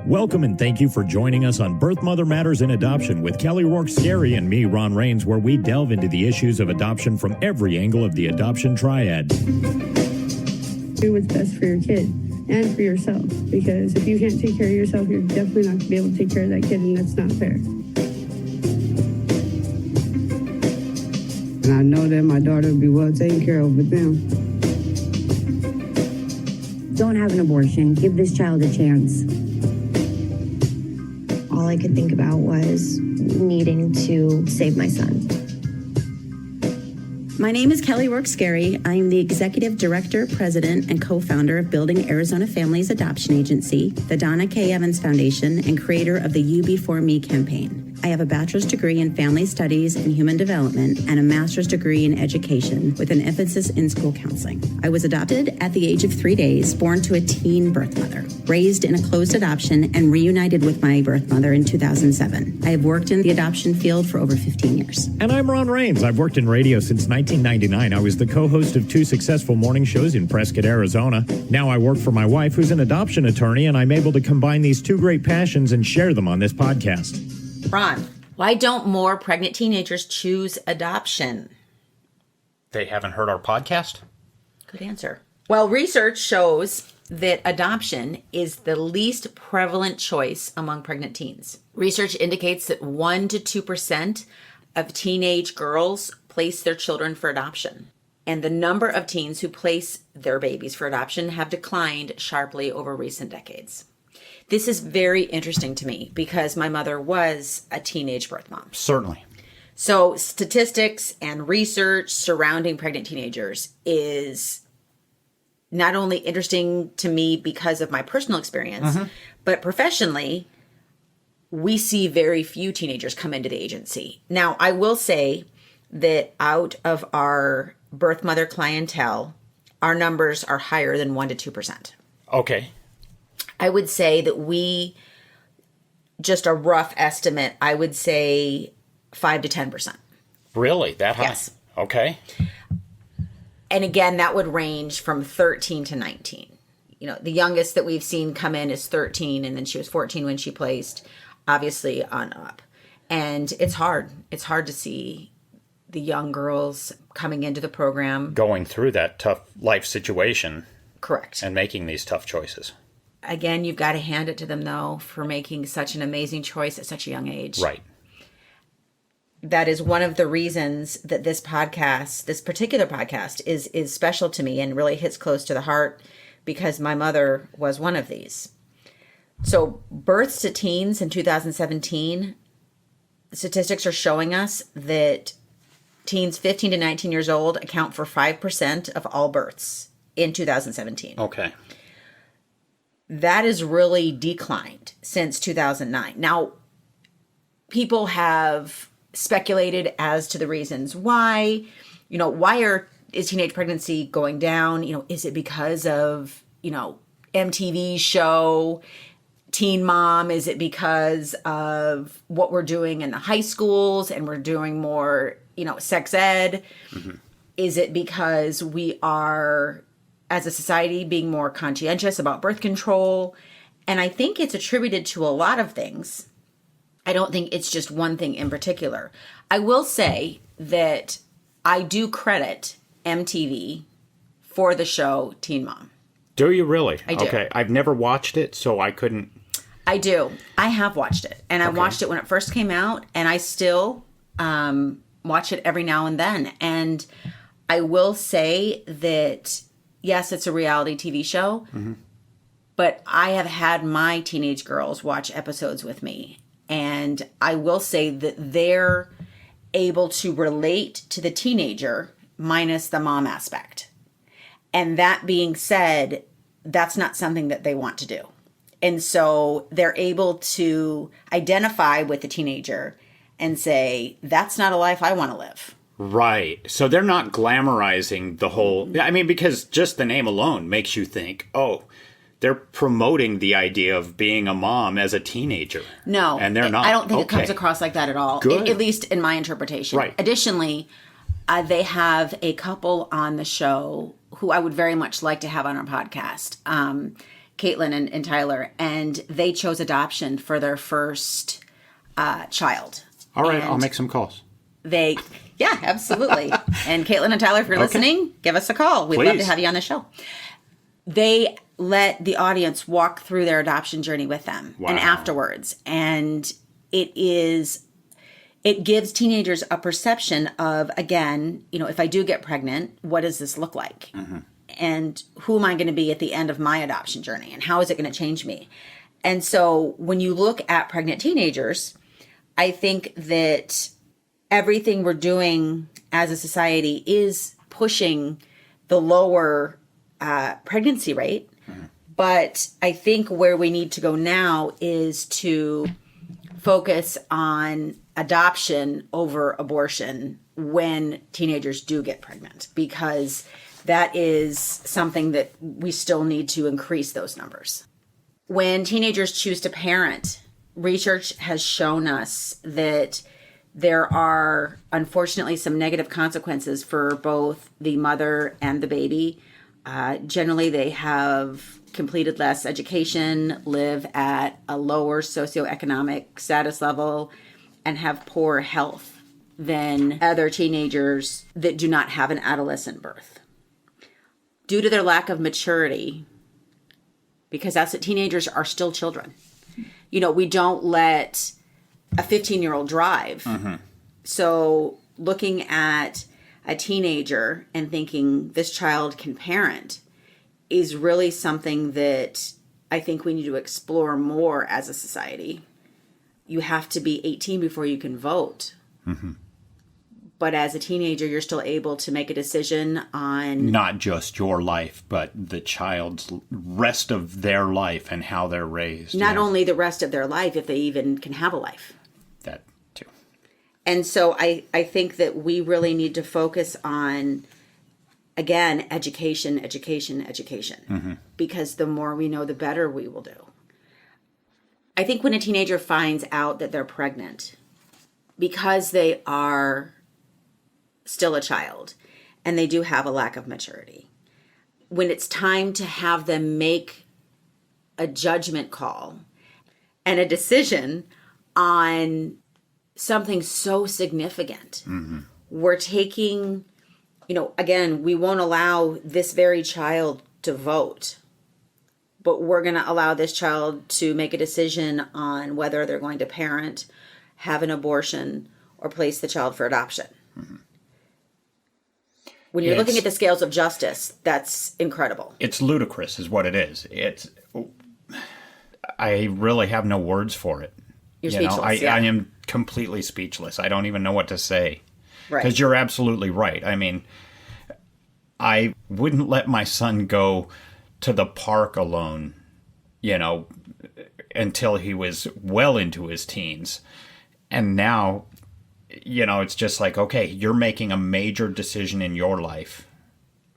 Welcome and thank you for joining us on Birth Mother Matters in Adoption with Kelly Rourke-Scary and me, Ron Rains, where we delve into the issues of adoption from every angle of the adoption triad. Do what's best for your kid and for yourself, because if you can't take care of yourself, you're definitely not going to be able to take care of that kid, and that's not fair. And I know that my daughter will be well taken care of with them. Don't have an abortion. Give this child a chance. All I could think about was needing to save my son. My name is Kelly Rourke-Scary. I am the Executive Director, President, and co-founder of Building Arizona Families Adoption Agency, the Donna K. Evans Foundation, and creator of the You Before Me campaign. I have a bachelor's degree in family studies and human development and a master's degree in education with an emphasis in school counseling. I was adopted at the age of 3 days, born to a teen birth mother, raised in a closed adoption, and reunited with my birth mother in 2007. I have worked in the adoption field for over 15 years. And I'm Ron Rains. I've worked in radio since 1999. I was the co-host of 2 successful morning shows in Prescott, Arizona. Now I work for my wife, who's an adoption attorney, and I'm able to combine these 2 great passions and share them on this podcast. Ron, why don't more pregnant teenagers choose adoption? They haven't heard our podcast? Good answer. Well, research shows that adoption is the least prevalent choice among pregnant teens. Research indicates that 1 to 2% of teenage girls place their children for adoption. And the number of teens who place their babies for adoption have declined sharply over recent decades. This is very interesting to me because my mother was a teenage birth mom. Certainly. So statistics and research surrounding pregnant teenagers is not only interesting to me because of my personal experience, but professionally, we see very few teenagers come into the agency. Now, I will say that out of our birth mother clientele, our numbers are higher than 1 to 2%. Okay. I would say that just a rough estimate, I would say 5 to 10%. Really? That high? Yes. Okay. And again, that would range from 13 to 19. You know, the youngest that we've seen come in is 13, and then she was 14 when she placed, obviously on up. And it's hard. It's hard to see the young girls coming into the program. Going through that tough life situation. Correct. And making these tough choices. Again, you've got to hand it to them, though, for making such an amazing choice at such a young age. Right. That is one of the reasons that this particular podcast is special to me and really hits close to the heart, because my mother was one of these. So births to teens in 2017, statistics are showing us that teens 15 to 19 years old account for 5% of all births in 2017. Okay. That has really declined since 2009. Now, people have speculated as to the reasons why. You know, is teenage pregnancy going down? You know, is it because of, MTV's show Teen Mom? Is it because of what we're doing in the high schools and we're doing more, sex ed? Mm-hmm. Is it because we are, as a society, being more conscientious about birth control? And I think it's attributed to a lot of things. I don't think it's just one thing in particular. I will say that I do credit MTV for the show Teen Mom. Do you really? I do. Okay. I've never watched it, so I couldn't. I do. I have watched it. And I watched it when it first came out, and I still watch it every now and then. And I will say that, yes, it's a reality TV show, but I have had my teenage girls watch episodes with me. And I will say that they're able to relate to the teenager minus the mom aspect. And that being said, that's not something that they want to do. And so they're able to identify with the teenager and say, that's not a life I want to live. Right. So they're not glamorizing the whole... I mean, because just the name alone makes you think, oh, they're promoting the idea of being a mom as a teenager. No. And they're not. I don't think it comes across like that at all. Good. At least in my interpretation. Right. Additionally, they have a couple on the show who I would very much like to have on our podcast. Caitlin and Tyler, and they chose adoption for their first child. All right, And I'll make some calls. Yeah, absolutely. And Caitlin and Tyler, if you're listening, give us a call. We'd love to Please. have you on the show. They let the audience walk through their adoption journey with them and afterwards. And it gives teenagers a perception of, again, if I do get pregnant, what does this look like? Mm-hmm. And who am I going to be at the end of my adoption journey? And how is it going to change me? And so when you look at pregnant teenagers, I think that everything we're doing as a society is pushing the lower pregnancy rate. Mm-hmm. But I think where we need to go now is to focus on adoption over abortion when teenagers do get pregnant, because that is something that we still need to increase those numbers. When teenagers choose to parent, research has shown us that there are unfortunately some negative consequences for both the mother and the baby. Generally, they have completed less education, live at a lower socioeconomic status level, and have poor health than other teenagers that do not have an adolescent birth. Due to their lack of maturity, because teenagers are still children. We don't let a 15-year-old drive. Mm-hmm. So looking at a teenager and thinking this child can parent is really something that I think we need to explore more as a society. You have to be 18 before you can vote. Mm-hmm. But as a teenager, you're still able to make a decision on... Not just your life, but the child's rest of their life and how they're raised. Not only the rest of their life, if they even can have a life. That too. And so I think that we really need to focus on, again, education. Mm-hmm. Because the more we know, the better we will do. I think when a teenager finds out that they're pregnant, because they are still a child and they do have a lack of maturity, when it's time to have them make a judgment call and a decision on something so significant, mm-hmm. we're taking, again, we won't allow this very child to vote, but we're going to allow this child to make a decision on whether they're going to parent, have an abortion, or place the child for adoption. Mm-hmm. When you're looking at the scales of justice, that's incredible. It's ludicrous is what it is. I really have no words for it. You're speechless. I am completely speechless. I don't even know what to say. Right. Because you're absolutely right. I mean, I wouldn't let my son go to the park alone, until he was well into his teens. And now, it's just like, okay, you're making a major decision in your life.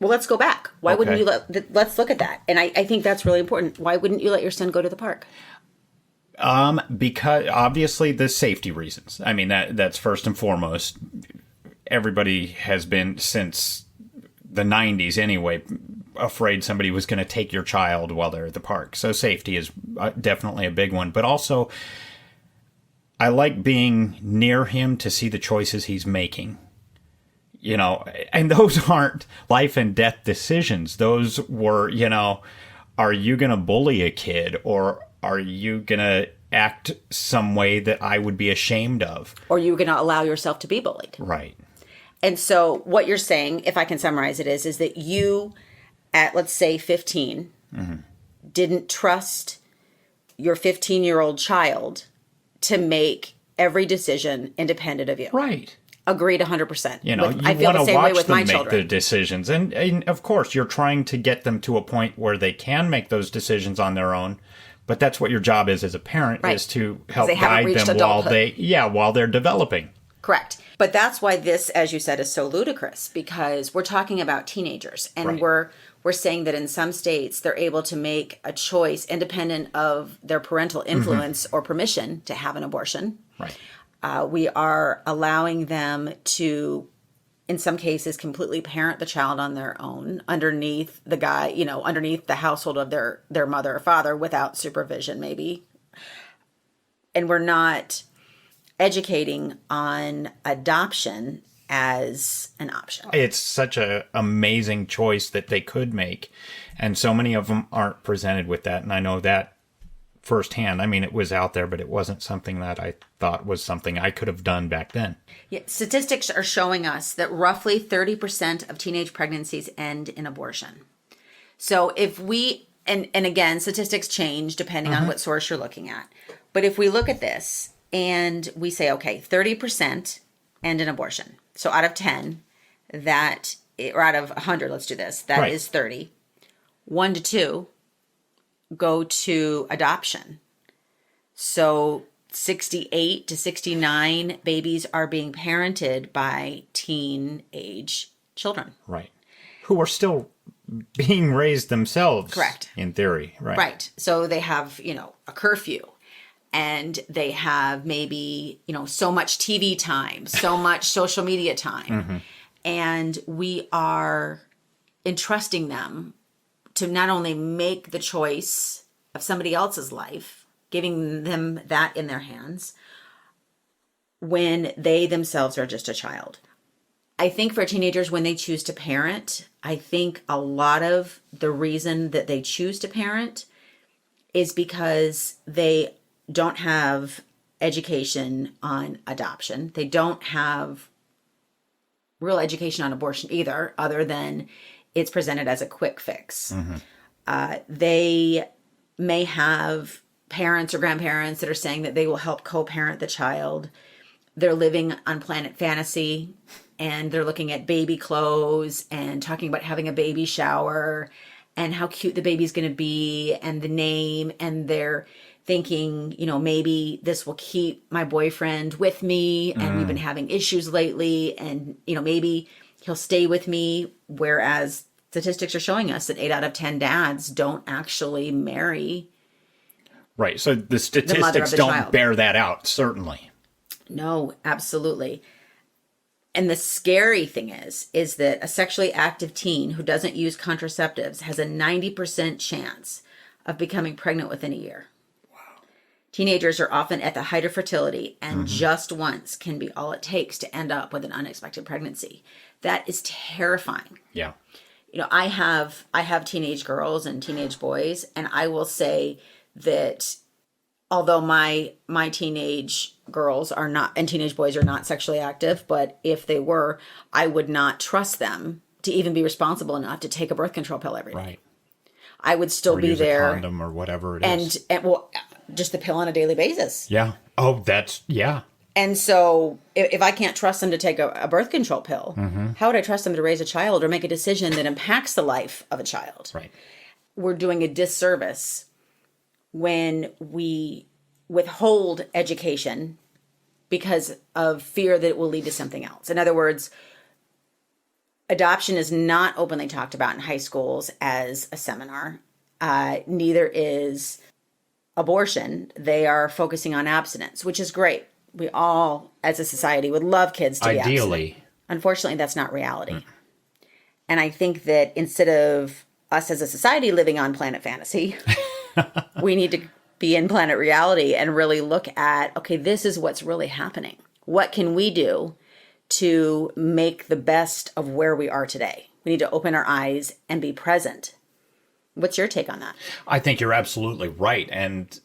Well, let's go back. Why wouldn't you let's look at that. And I think that's really important. Why wouldn't you let your son go to the park? Because obviously the safety reasons. I mean, that's first and foremost. Everybody has been, since the 90s anyway, afraid somebody was going to take your child while they're at the park. So safety is definitely a big one. But also, I like being near him to see the choices he's making. And those aren't life and death decisions. Those were, are you going to bully a kid, or are you going to act some way that I would be ashamed of? Or you're going to allow yourself to be bullied. Right. And so what you're saying, if I can summarize it, is that you, at let's say 15, mm-hmm. didn't trust your 15-year-old child to make every decision independent of you. Right. Agreed 100%. You want to watch them make the decisions. And of course, you're trying to get them to a point where they can make those decisions on their own. But that's what your job is as a parent, is to help guide them while they're developing. Correct. But that's why this, as you said, is so ludicrous, because we're talking about teenagers, and we're saying that in some states they're able to make a choice independent of their parental influence mm-hmm. or permission to have an abortion. Right. We are allowing them to in some cases, completely parent the child on their own underneath the guy, underneath the household of their mother or father without supervision, maybe. And we're not educating on adoption as an option. It's such an amazing choice that they could make. And so many of them aren't presented with that. And I know that firsthand. I mean, it was out there, but it wasn't something that I thought was something I could have done back then. Yeah, statistics are showing us that roughly 30% of teenage pregnancies end in abortion. So if we, and again, statistics change depending on what source you're looking at. But if we look at this and we say, okay, 30% end in abortion. So out of 10, or out of 100, let's do this, that is 30. 1 to 2 go to adoption. So 68 to 69 babies are being parented by teenage children. Right. Who are still being raised themselves. Correct. In theory. Right. Right. So they have, a curfew. And they have maybe, so much TV time, so much social media time. And we are entrusting them to not only make the choice of somebody else's life, giving them that in their hands, when they themselves are just a child. I think for teenagers, when they choose to parent, I think a lot of the reason that they choose to parent is because they don't have education on adoption. They don't have real education on abortion either, other than it's presented as a quick fix. They may have parents or grandparents that are saying that they will help co-parent the child. They're living unplanned fantasy, and they're looking at baby clothes and talking about having a baby shower and how cute the baby's going to be and the name, and they're thinking, maybe this will keep my boyfriend with me, and we've been having issues lately, and, maybe he'll stay with me, whereas statistics are showing us that 8 out of 10 dads don't actually marry. Right. So the statistics don't child. bear that out, certainly. No, absolutely. And the scary thing is that a sexually active teen who doesn't use contraceptives has a 90% chance of becoming pregnant within a year. Teenagers are often at the height of fertility, and just once can be all it takes to end up with an unexpected pregnancy. That is terrifying. Yeah. I have teenage girls and teenage boys, and I will say that although my teenage girls are not, and teenage boys are not sexually active, but if they were, I would not trust them to even be responsible enough to take a birth control pill every day. Right. I would still or be use there. A condom or whatever it is. And well, just the pill on a daily basis. Yeah. Oh, yeah. And so if I can't trust them to take a birth control pill, how would I trust them to raise a child or make a decision that impacts the life of a child? Right. We're doing a disservice when we withhold education because of fear that it will lead to something else. In other words, adoption is not openly talked about in high schools as a seminar. Neither is abortion. They are focusing on abstinence, which is great. We all, as a society, would love kids to be ideally. abstinent. Unfortunately, that's not reality. And I think that instead of us as a society living on planet fantasy, we need to be in planet reality and really look at, okay, this is what's really happening. What can we do to make the best of where we are today? We need to open our eyes and be present. What's your take on that? I think you're absolutely right. And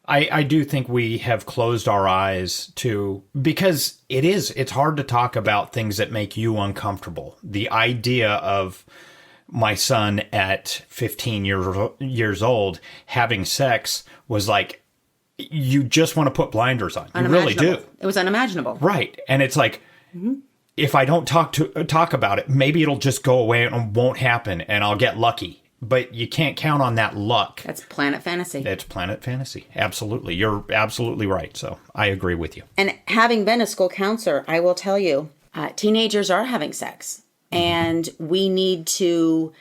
I do think we have closed our eyes to, because it's hard to talk about things that make you uncomfortable. The idea of my son at 15 years old having sex was like, you just want to put blinders on. You really do. It was unimaginable. Right. And it's like, if I don't talk about it, maybe it'll just go away and won't happen and I'll get lucky. But you can't count on that luck. That's planet fantasy. It's planet fantasy. Absolutely. You're absolutely right. So I agree with you. And having been a school counselor, I will tell you, teenagers are having sex. And we need to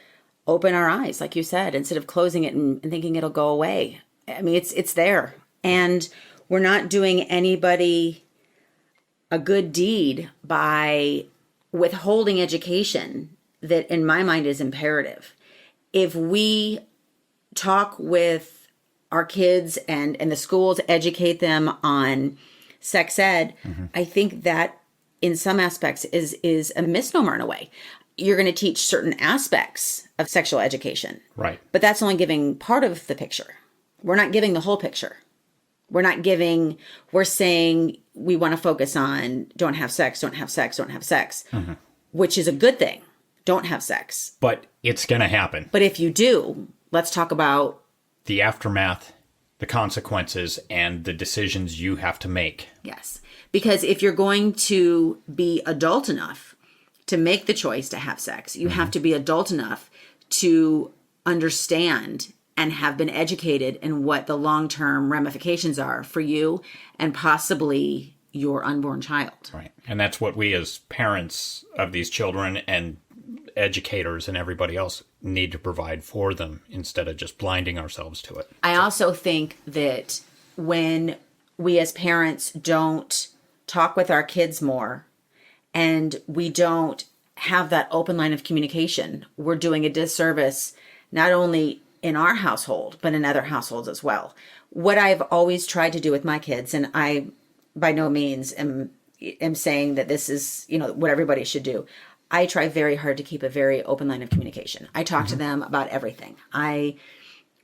open our eyes, like you said, instead of closing it and thinking it'll go away. I mean, it's there. And we're not doing anybody a good deed by withholding education that in my mind is imperative. If we talk with our kids and the schools, educate them on sex ed, I think that in some aspects is a misnomer in a way. You're going to teach certain aspects of sexual education. Right. But that's only giving part of the picture. We're not giving the whole picture. We're saying we want to focus on don't have sex, which is a good thing. Don't have sex. But it's going to happen. But if you do, let's talk about the aftermath, the consequences, and the decisions you have to make. Yes. Because if you're going to be adult enough to make the choice to have sex, you have to be adult enough to understand and have been educated in what the long-term ramifications are for you and possibly your unborn child. Right. And that's what we as parents of these children and educators and everybody else need to provide for them instead of just blinding ourselves to it. I also think that when we as parents don't talk with our kids more and we don't have that open line of communication, we're doing a disservice not only in our household, but in other households as well. What I've always tried to do with my kids, and I by no means am saying that this is, what everybody should do. I try very hard to keep a very open line of communication. I talk to them about everything. I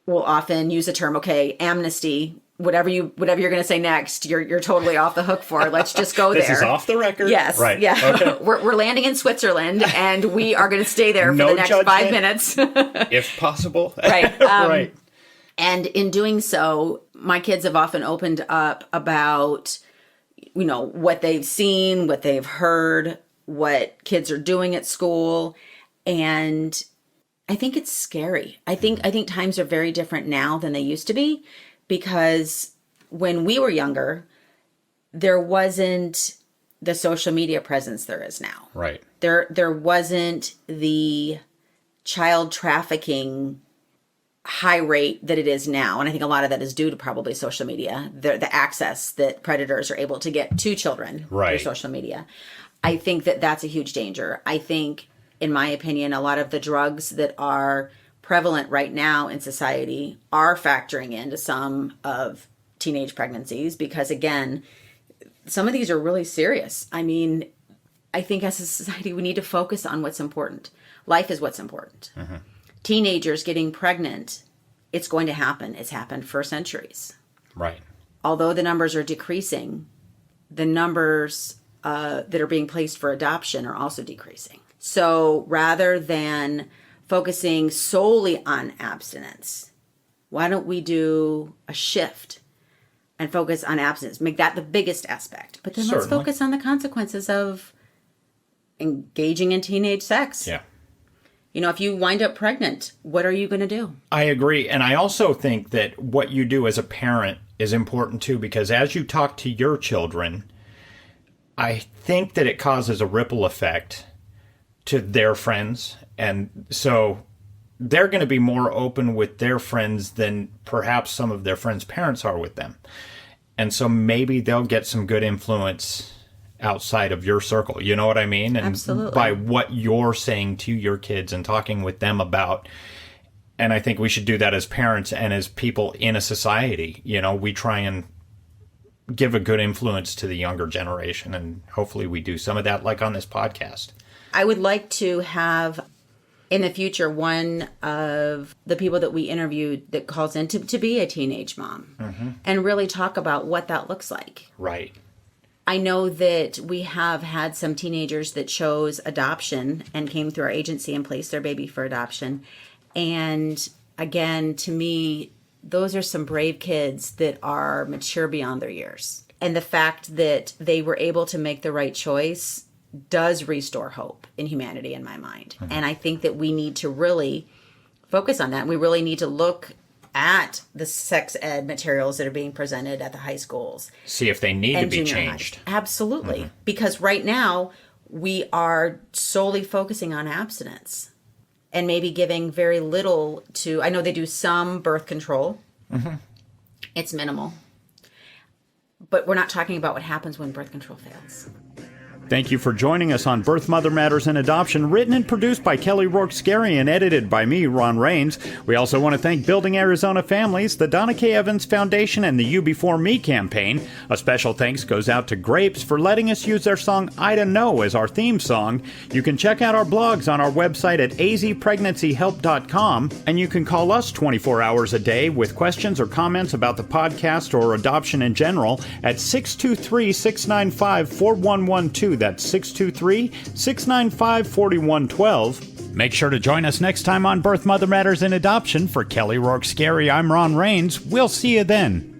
will often use a term, okay, amnesty, whatever you're going to say next, you're totally off the hook for. Let's just go there. This is off the record. Yes. Right. Yeah. Okay. We're landing in Switzerland and we are going to stay there for No the next judgment. 5 minutes. If possible. Right. Right. And in doing so, my kids have often opened up about, what they've seen, what they've heard, what kids are doing at school. And I think it's scary. I think times are very different now than they used to be, because when we were younger, there wasn't the social media presence there is now. Right. There wasn't the child trafficking high rate that it is now. And I think a lot of that is due to probably social media, the access that predators are able to get to children Right. through social media. I think that that's a huge danger. I think, in my opinion, a lot of the drugs that are prevalent right now in society are factoring into some of teenage pregnancies because, again, some of these are really serious. I mean, I think as a society, we need to focus on what's important. Life is what's important. Teenagers getting pregnant, it's going to happen. It's happened for centuries. Right. Although the numbers are decreasing, the numbers that are being placed for adoption are also decreasing. So rather than focusing solely on abstinence, why don't we do a shift and focus on abstinence? Make that the biggest aspect. But then let's Certainly. focus on the consequences of engaging in teenage sex. Yeah. If you wind up pregnant, what are you going to do? I agree. And I also think that what you do as a parent is important too, because as you talk to your children, I think that it causes a ripple effect to their friends. And so they're going to be more open with their friends than perhaps some of their friends' parents are with them. And so maybe they'll get some good influence outside of your circle. You know what I mean? And Absolutely. by what you're saying to your kids and talking with them about. And I think we should do that as parents and as people in a society. We try and give a good influence to the younger generation. And hopefully we do some of that, like on this podcast. I would like to have in the future one of the people that we interviewed that calls in to be a teenage mom and really talk about what that looks like. Right. I know that we have had some teenagers that chose adoption and came through our agency and placed their baby for adoption. And again, to me, those are some brave kids that are mature beyond their years. And the fact that they were able to make the right choice does restore hope in humanity in my mind. And I think that we need to really focus on that. We really need to look at the sex ed materials that are being presented at the high schools. See if they need to and be junior changed. high. Absolutely. Because right now we are solely focusing on abstinence and maybe giving very little to, I know they do some birth control. It's minimal. But we're not talking about what happens when birth control fails. Thank you for joining us on Birth, Mother Matters, and Adoption, written and produced by Kelly Rourke-Scary and edited by me, Ron Rains. We also want to thank Building Arizona Families, the Donna K. Evans Foundation, and the You Before Me campaign. A special thanks goes out to Grapes for letting us use their song I Don't Know as our theme song. You can check out our blogs on our website at azpregnancyhelp.com, and you can call us 24 hours a day with questions or comments about the podcast or adoption in general at 623-695-4112. That's 623-695-4112. Make sure to join us next time on Birth, Mother Matters, and Adoption. For Kelly Rourke-Scary, I'm Ron Rains. We'll see you then.